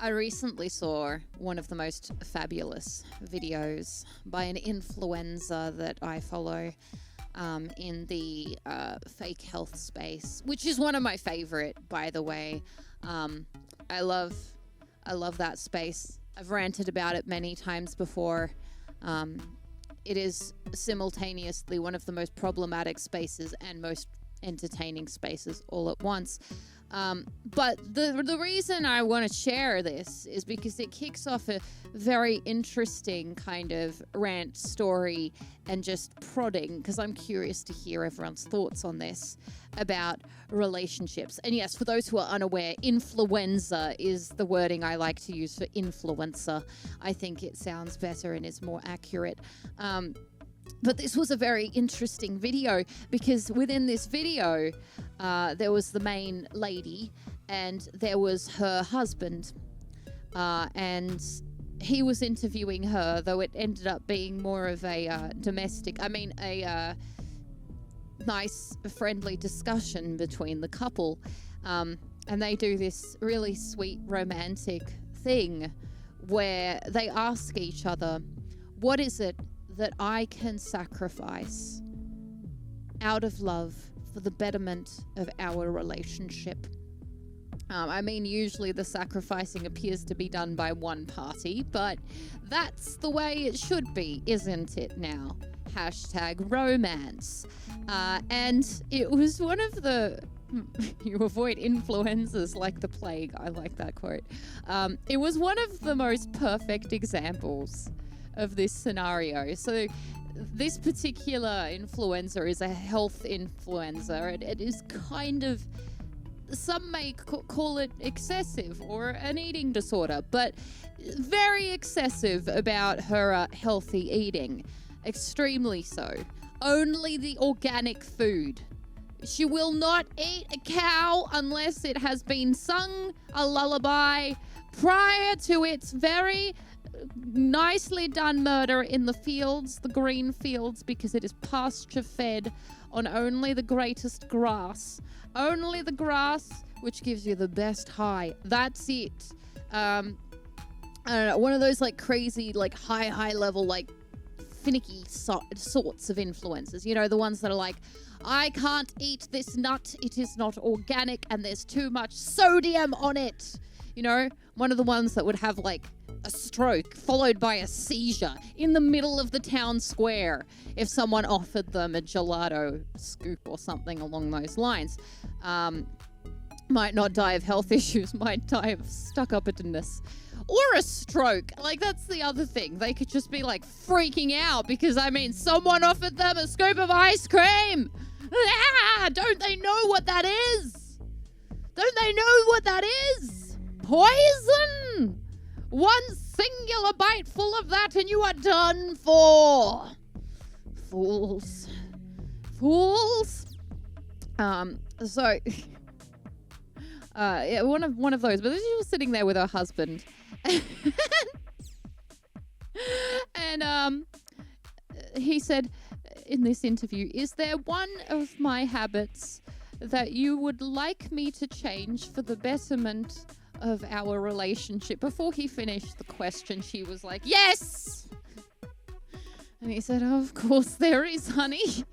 I recently saw one of the most fabulous videos by an influencer that I follow in the fake health space, which is one of my favorite, by the way. I love that space. I've ranted about it many times before. It is simultaneously one of the most problematic spaces and most entertaining spaces all at once. But the reason I want to share this is because it kicks off a very interesting kind of rant story and just prodding, because I'm curious to hear everyone's thoughts on this about relationships. And yes, for those who are unaware, influenza is the wording I like to use for influencer. I think it sounds better and is more accurate. But this was a very interesting video because within this video, there was the main lady and there was her husband. And he was interviewing her, though it ended up being more of a nice, friendly discussion between the couple. And they do this really sweet, romantic thing where they ask each other, what is it that I can sacrifice out of love for the betterment of our relationship? Usually the sacrificing appears to be done by one party, but that's the way it should be, isn't it now? #romance. And it was one of the... You avoid influencers like the plague. I like that quote. It was one of the most perfect examples of this scenario. So this particular influencer is a health influencer. It is kind of, some may call it excessive or an eating disorder, but very excessive about her healthy eating. Extremely so. Only the organic food. She will not eat a cow unless it has been sung a lullaby prior to its very nicely done murder in the fields, the green fields, because it is pasture fed on only the greatest grass. Only the grass which gives you the best high. That's it. I don't know, one of those like crazy, like high level, like finicky sorts of influencers. You know, the ones that are like, I can't eat this nut, it is not organic and there's too much sodium on it. You know, one of the ones that would have like a stroke followed by a seizure in the middle of the town square if someone offered them a gelato scoop or something along those lines. Might not die of health issues, might die of stuck-uppedness. Or a stroke. Like, that's the other thing. They could just be, like, freaking out because, someone offered them a scoop of ice cream. Ah, don't they know what that is? Don't they know what that is? Poison! One singular bite full of that and you are done for. Fools. Fools. One of those. But she was sitting there with her husband. And he said in this interview, is there one of my habits that you would like me to change for the betterment of our relationship? Before he finished the question, she was like, yes! And he said, oh, of course there is, honey.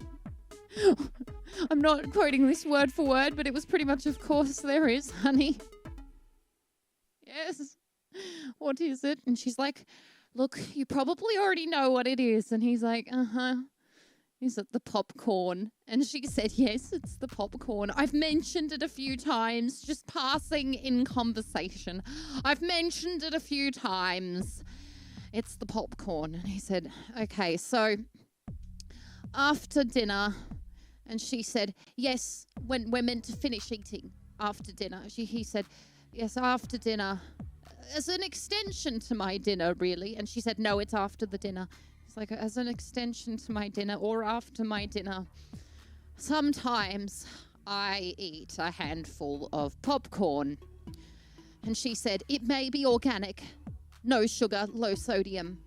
I'm not quoting this word for word, but it was pretty much, of course there is, honey. Yes. What is it? And she's like, look, you probably already know what it is. And he's like, uh-huh. Is it the popcorn? And she said, yes, it's the popcorn. I've mentioned it a few times, just passing in conversation. I've mentioned it a few times. It's the popcorn. And he said, okay, so after dinner, and she said, yes, when we're meant to finish eating after dinner. He said, yes, after dinner, as an extension to my dinner, really. And she said, no, it's after the dinner. It's like, as an extension to my dinner or after my dinner, sometimes I eat a handful of popcorn. And she said, it may be organic, no sugar, low sodium,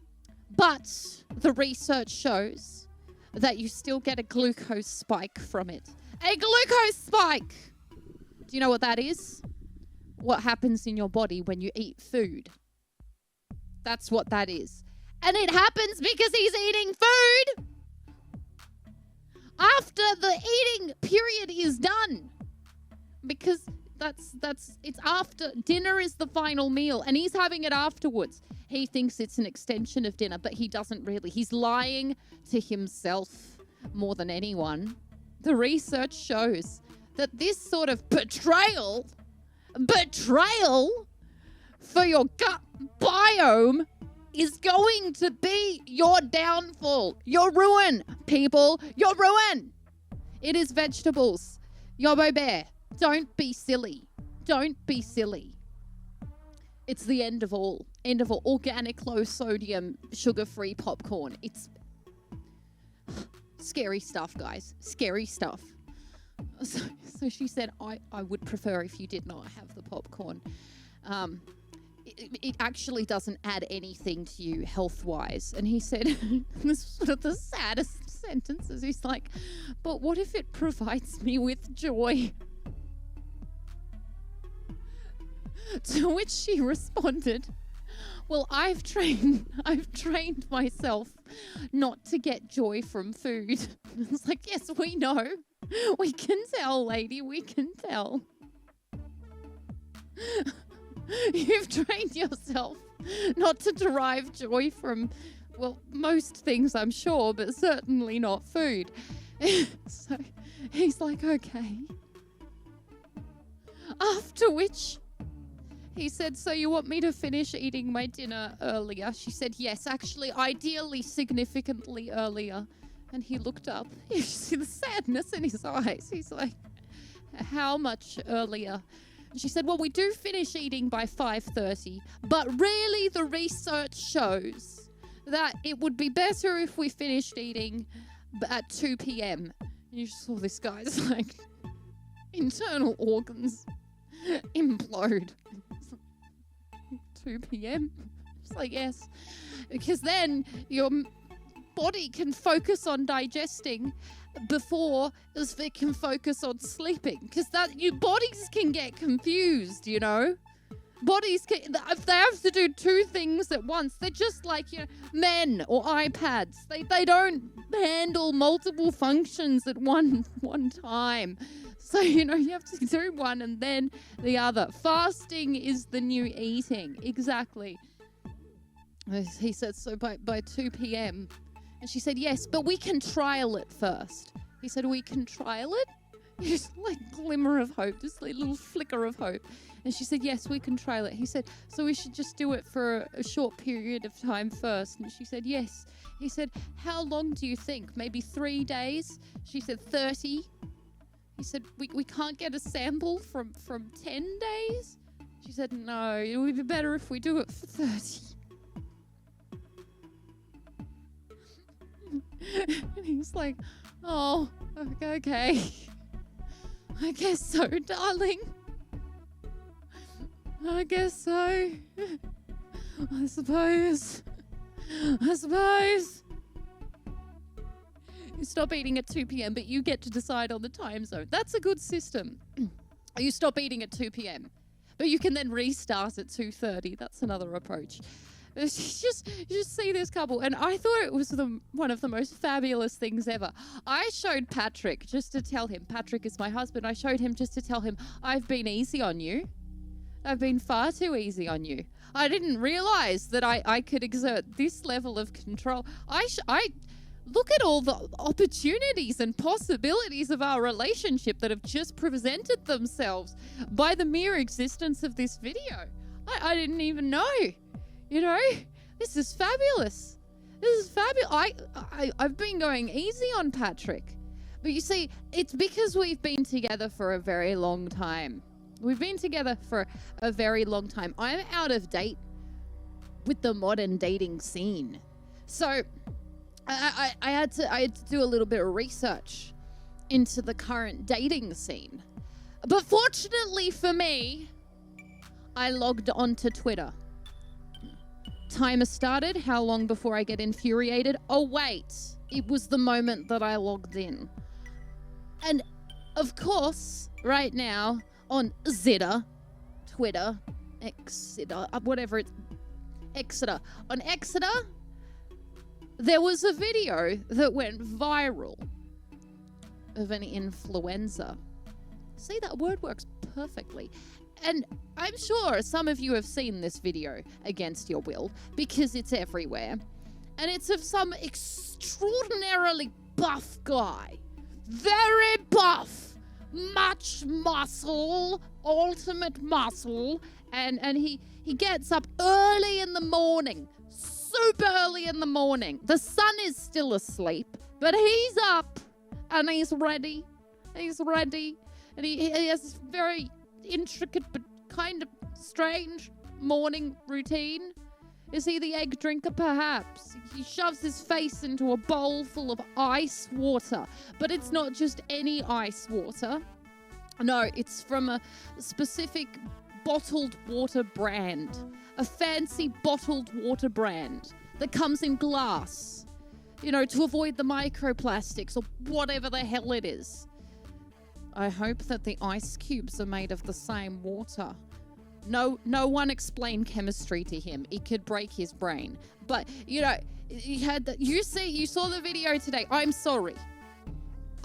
but the research shows that you still get a glucose spike from it. A glucose spike! Do you know what that is? what happens in your body when you eat food. That's what that is. And it happens because he's eating food after the eating period is done. Because it's after dinner is the final meal and he's having it afterwards. He thinks it's an extension of dinner, but he doesn't really. He's lying to himself more than anyone. The research shows that this sort of betrayal for your gut biome is going to be your downfall, your ruin, people, your ruin. It is vegetables. Yobbo Bear, don't be silly. Don't be silly. It's the end of all. End of all. Organic, low sodium, sugar-free popcorn. It's scary stuff, guys. Scary stuff. So she said, I would prefer if you did not have the popcorn. It actually doesn't add anything to you health-wise. And he said, this is one of the saddest sentences. He's like, but what if it provides me with joy? To which she responded, well, I've trained myself not to get joy from food. It's like, yes, we know. We can tell, lady, we can tell. You've trained yourself not to derive joy from, well, most things, I'm sure, but certainly not food. So he's like, okay. After which he said, so you want me to finish eating my dinner earlier? She said, yes, actually, ideally, significantly earlier. And he looked up. You see the sadness in his eyes. He's like, how much earlier? And she said, well, we do finish eating by 5:30, but really the research shows that it would be better if we finished eating at 2 p.m. And you saw this guy's like internal organs implode. 2 p.m. It's like, yes, because then your body can focus on digesting before it can focus on sleeping, because that your bodies can get confused, you know. Bodies can, if they have to do two things at once, they're just like, you know, men or iPads. They don't handle multiple functions at one time. So, you know, you have to do one and then the other. Fasting is the new eating. Exactly. He said, so by 2 p.m. And she said, yes, but we can trial it first. He said, we can trial it? Just like glimmer of hope, just a little flicker of hope. And she said, yes, we can trial it. He said, so we should just do it for a short period of time first. And she said, yes. He said, how long do you think? Maybe 3 days? She said, 30. He said, we can't get a sample from 10 days? She said, no, it would be better if we do it for 30. And he's like, oh, okay. I guess so, darling. I guess so. I suppose. You stop eating at 2 p.m., but you get to decide on the time zone. That's a good system. You stop eating at 2 p.m., but you can then restart at 2:30. That's another approach. You just see this couple, and I thought it was one of the most fabulous things ever. I showed Patrick just to tell him, Patrick is my husband, I showed him just to tell him, I've been easy on you. I've been far too easy on you. I didn't realize that I could exert this level of control. I look at all the opportunities and possibilities of our relationship that have just presented themselves by the mere existence of this video. I didn't even know. You know, this is fabulous. This is fabulous. I've been going easy on Patrick. But you see, it's because we've been together for a very long time. We've been together for a very long time. I'm out of date with the modern dating scene. So I had to do a little bit of research into the current dating scene. But fortunately for me, I logged onto Twitter. Timer started. How long before I get infuriated? Oh, wait. It was the moment that I logged in. And of course, right now on Twitter, Exeter, whatever it's, Exeter. On Exeter, there was a video that went viral of an influenza. See, that word works perfectly. And I'm sure some of you have seen this video against your will because it's everywhere. And it's of some extraordinarily buff guy. Very buff. Much muscle. Ultimate muscle. And he gets up early in the morning. Super early in the morning. The sun is still asleep. But he's up. And he's ready. He's ready. And he has this very intricate but kind of strange morning routine. Is he the egg drinker? Perhaps. He shoves his face into a bowl full of ice water. But it's not just any ice water. No, it's from a specific bottled water brand. A fancy bottled water brand that comes in glass. You know, to avoid the microplastics or whatever the hell it is. I hope that the ice cubes are made of the same water. No one explained chemistry to him. It could break his brain. But, you know, you saw the video today. I'm sorry.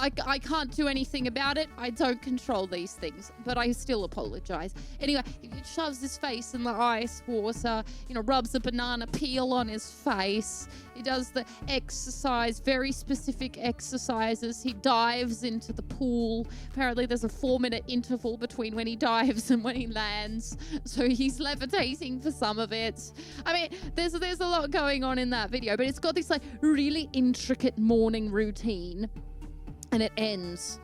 I can't do anything about it. I don't control these things, but I still apologize. Anyway, he shoves his face in the ice water, you know, rubs a banana peel on his face. He does the exercise, very specific exercises. He dives into the pool. Apparently there's a 4-minute interval between when he dives and when he lands. So he's levitating for some of it. I mean, there's a lot going on in that video, but it's got this like really intricate morning routine. And it ends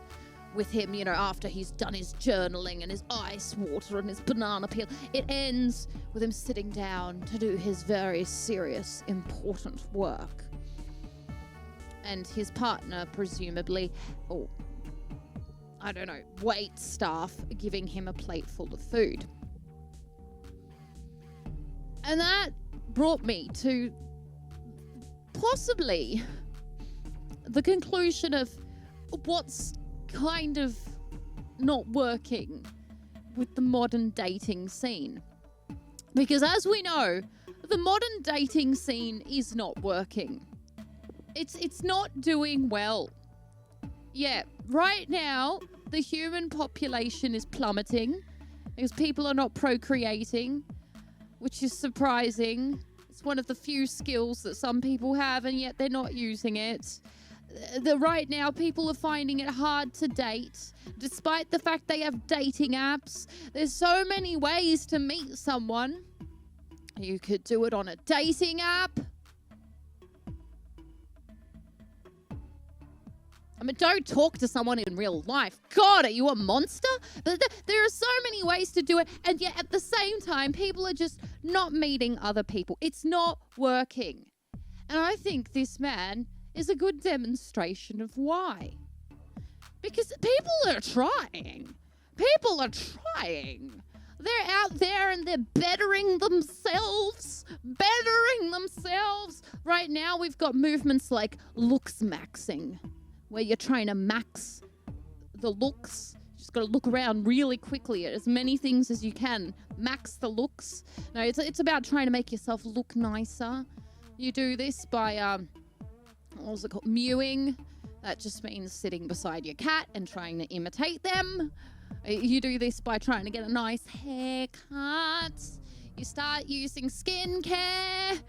with him, you know, after he's done his journaling and his ice water and his banana peel. It ends with him sitting down to do his very serious, important work. And his partner, presumably, or I don't know, wait staff giving him a plate full of food. And that brought me to possibly the conclusion of what's kind of not working with the modern dating scene. Because as we know, the modern dating scene is not working. It's not doing well. Yeah, right now, the human population is plummeting because people are not procreating, which is surprising. It's one of the few skills that some people have, and yet they're not using it. Right now, people are finding it hard to date, despite the fact they have dating apps. There's so many ways to meet someone. You could do it on a dating app. I mean, don't talk to someone in real life. God, are you a monster? But there are so many ways to do it, and yet at the same time, people are just not meeting other people. It's not working. And I think this man is a good demonstration of why. Because people are trying. People are trying. They're out there and they're bettering themselves. Bettering themselves. Right now we've got movements like looksmaxxing, where you're trying to max the looks. You just got to look around really quickly at as many things as you can. Max the looks. No, it's about trying to make yourself look nicer. You do this by what was it called? Mewing. That just means sitting beside your cat and trying to imitate them. You do this by trying to get a nice haircut. You start using skincare,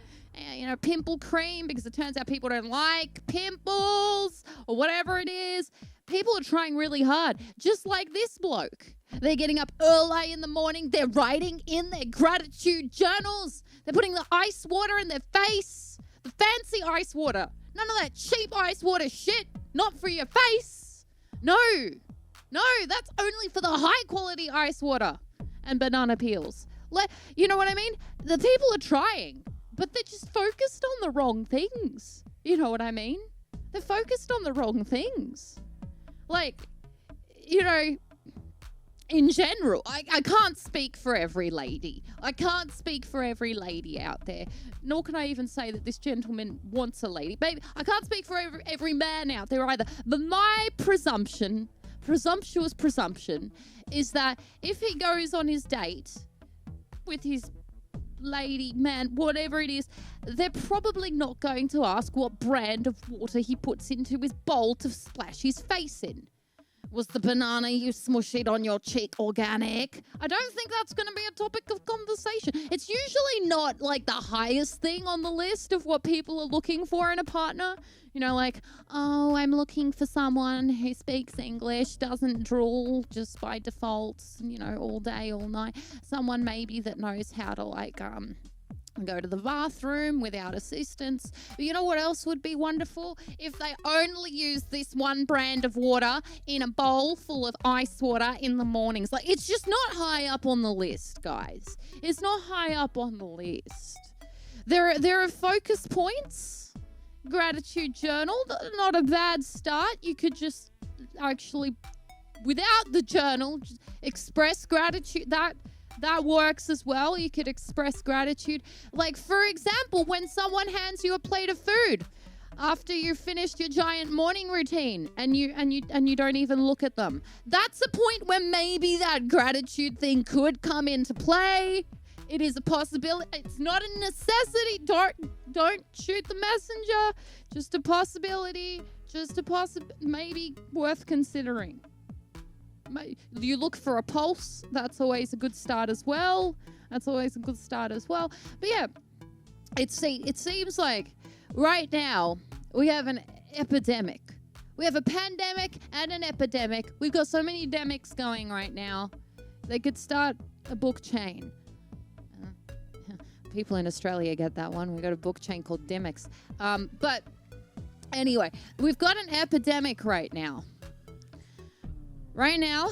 you know, pimple cream, because it turns out people don't like pimples or whatever it is. People are trying really hard, just like this bloke. They're getting up early in the morning. They're writing in their gratitude journals. They're putting the ice water in their face. The fancy ice water. None of that cheap ice water shit. Not for your face. No, that's only for the high quality ice water and banana peels. You know what I mean? The people are trying, but they're just focused on the wrong things. You know what I mean? They're focused on the wrong things. Like, you know, in general, I can't speak for every lady. I can't speak for every lady out there. Nor can I even say that this gentleman wants a lady. Baby, I can't speak for every man out there either. But my presumption presumptuous presumption is that if he goes on his date with his lady, man, whatever it is, they're probably not going to ask what brand of water he puts into his bowl to splash his face in. Was the banana you smooshed on your cheek organic? I don't think that's going to be a topic of conversation. It's usually not like the highest thing on the list of what people are looking for in a partner. You know, like, oh, I'm looking for someone who speaks English, doesn't drool just by default, you know, all day, all night. Someone maybe that knows how to like go to the bathroom without assistance. You know what else would be wonderful? If they only use this one brand of water in a bowl full of ice water in the mornings. Like, it's just not high up on the list, guys. It's not high up on the list. There are focus points. Gratitude journal, not a bad start. You could just actually, without the journal, just express gratitude. That works as well. You could express gratitude. Like, for example, when someone hands you a plate of food after you've finished your giant morning routine and you don't even look at them. That's a point where maybe that gratitude thing could come into play. It is a possibility. It's not a necessity. Don't shoot the messenger. Just a possibility. Maybe worth considering. You look for a pulse. That's always a good start as well. But yeah, it seems like right now we have an epidemic. We have a pandemic and an epidemic. We've got so many demics going right now. They could start a book chain. People in Australia get that one. We've got a book chain called Demics. But anyway, we've got an epidemic right now. Right now,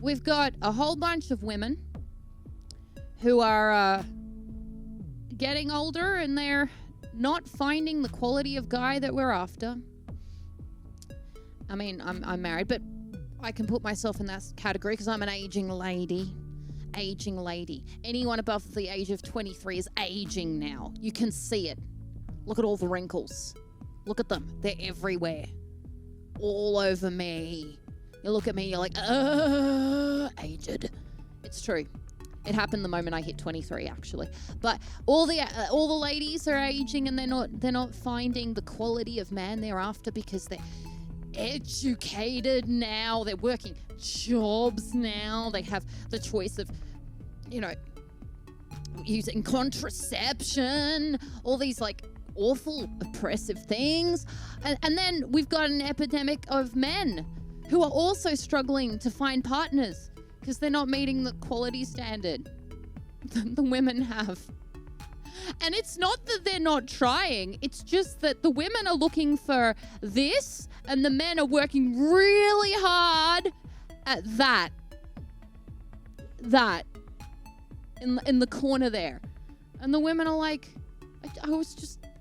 we've got a whole bunch of women who are getting older and they're not finding the quality of guy that we're after. I mean, I'm married, but I can put myself in that category because I'm an aging lady. Anyone above the age of 23 is aging now. You can see it. Look at all the wrinkles. Look at them. They're everywhere. All over me. You look at me, you're like, aged. It's true. It happened the moment I hit 23, actually. But all the ladies are aging and they're not finding the quality of man they're after because they're educated now. They're working jobs now. They have the choice of, you know, using contraception, all these like awful oppressive things. And then we've got an epidemic of men who are also struggling to find partners because they're not meeting the quality standard that the women have. And it's not that they're not trying, it's just that the women are looking for this and the men are working really hard at that in the corner there. And the women are like,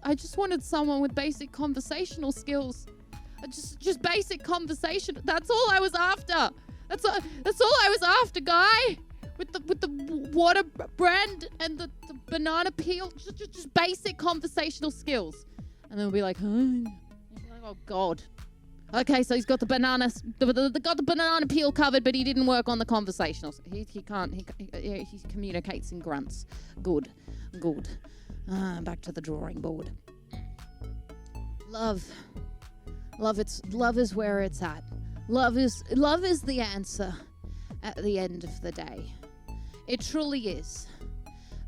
I just wanted someone with basic conversational skills. Just basic conversation. That's all I was after. That's all I was after, guy. With the water brand and the banana peel. Just basic conversational skills. And they'll be like, oh God. Okay, so he's got the banana peel covered, but he didn't work on the conversational. He communicates in grunts. Good. Back to the drawing board. Love is where it's at. Love is the answer at the end of the day. It truly is.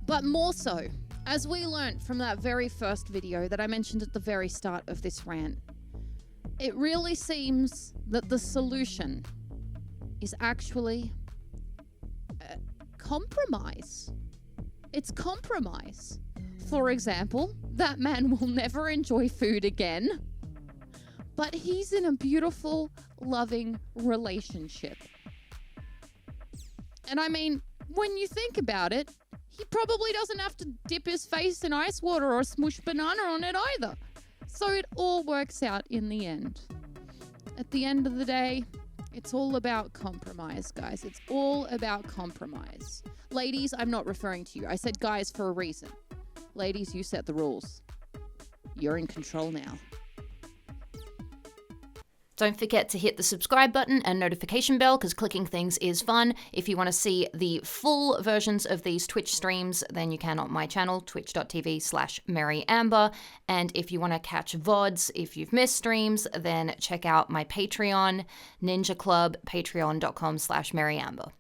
But more so, as we learnt from that very first video that I mentioned at the very start of this rant, it really seems that the solution is actually compromise. It's compromise. For example, that man will never enjoy food again, but he's in a beautiful, loving relationship. And I mean, when you think about it, he probably doesn't have to dip his face in ice water or smoosh banana on it either. So it all works out in the end. At the end of the day, it's all about compromise, guys. It's all about compromise. Ladies, I'm not referring to you. I said guys for a reason. Ladies, you set the rules. You're in control now. Don't forget to hit the subscribe button and notification bell because clicking things is fun. If you want to see the full versions of these Twitch streams, then you can on my channel, twitch.tv/maryamber. And if you want to catch VODs, if you've missed streams, then check out my Patreon, Ninja Club, patreon.com/maryamber.